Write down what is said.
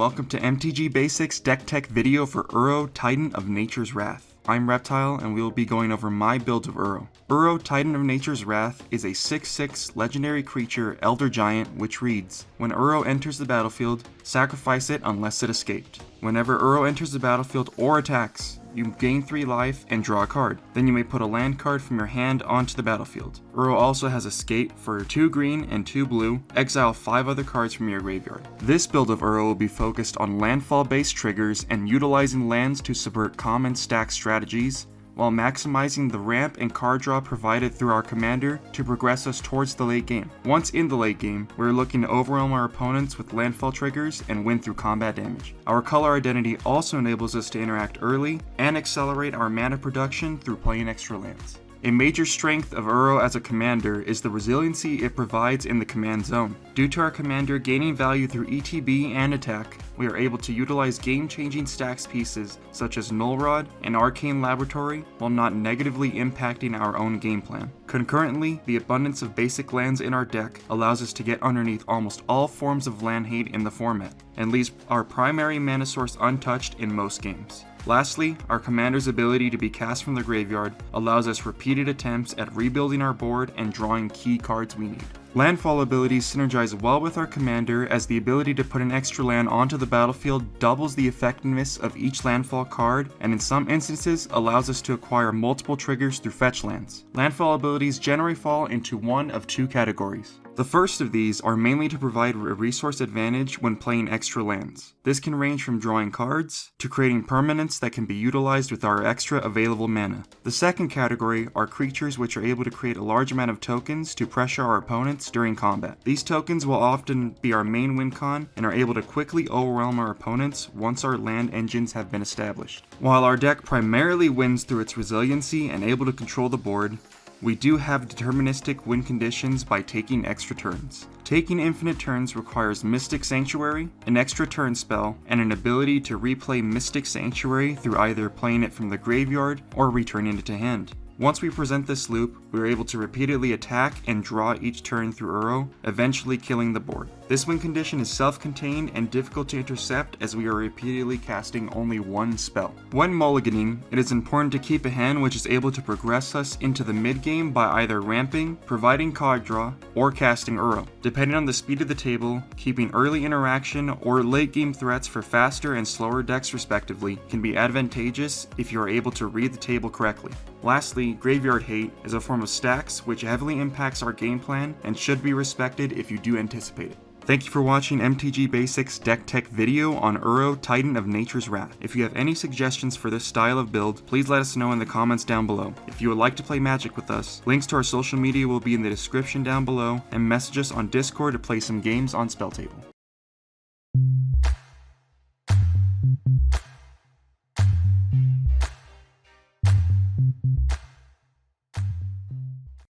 welcome to MTG Basics Deck Tech video for Uro, Titan of Nature's Wrath. I'm Reptile, and we will be going over my build of Uro. Uro, Titan of Nature's Wrath is a 6/6 legendary creature Elder Giant which reads, when Uro enters the battlefield, sacrifice it unless it escaped. Whenever Uro enters the battlefield or attacks, you gain 3 life and draw a card. Then you may put a land card from your hand onto the battlefield. Uro also has Escape for 2 green and 2 blue, exile 5 other cards from your graveyard. This build of Uro will be focused on landfall based triggers and utilizing lands to subvert common stack strategies, while maximizing the ramp and card draw provided through our commander to progress us towards the late game. Once in the late game, we're looking to overwhelm our opponents with landfall triggers and win through combat damage. Our color identity also enables us to interact early and accelerate our mana production through playing extra lands. A major strength of Uro as a commander is the resiliency it provides in the command zone. Due to our commander gaining value through ETB and attack, we are able to utilize game-changing stacks pieces such as Null Rod and Arcane Laboratory while not negatively impacting our own game plan. Concurrently, the abundance of basic lands in our deck allows us to get underneath almost all forms of land hate in the format, and leaves our primary mana source untouched in most games. Lastly, our commander's ability to be cast from the graveyard allows us repeated attempts at rebuilding our board and drawing key cards we need. Landfall abilities synergize well with our commander, as the ability to put an extra land onto the battlefield doubles the effectiveness of each landfall card, and in some instances allows us to acquire multiple triggers through fetch lands. Landfall abilities generally fall into one of 2 categories. The first of these are mainly to provide a resource advantage when playing extra lands. This can range from drawing cards to creating permanents that can be utilized with our extra available mana. The second category are creatures which are able to create a large amount of tokens to pressure our opponents during combat. These tokens will often be our main win con and are able to quickly overwhelm our opponents once our land engines have been established. While our deck primarily wins through its resiliency and able to control the board, we do have deterministic win conditions by taking extra turns. Taking infinite turns requires Mystic Sanctuary, an extra turn spell, and an ability to replay Mystic Sanctuary through either playing it from the graveyard or returning it to hand. Once we present this loop, we are able to repeatedly attack and draw each turn through Uro, eventually killing the board. This win condition is self-contained and difficult to intercept, as we are repeatedly casting only 1 spell. When mulliganing, it is important to keep a hand which is able to progress us into the mid-game by either ramping, providing card draw, or casting Uro. Depending on the speed of the table, keeping early interaction or late-game threats for faster and slower decks respectively can be advantageous if you are able to read the table correctly. Lastly, Graveyard Hate is a form of stacks which heavily impacts our game plan and should be respected if you do anticipate it. Thank you for watching MTG Basics Deck Tech video on Uro, Titan of Nature's Wrath. If you have any suggestions for this style of build, please let us know in the comments down below. If you would like to play Magic with us, links to our social media will be in the description down below, and message us on Discord to play some games on Spell Table.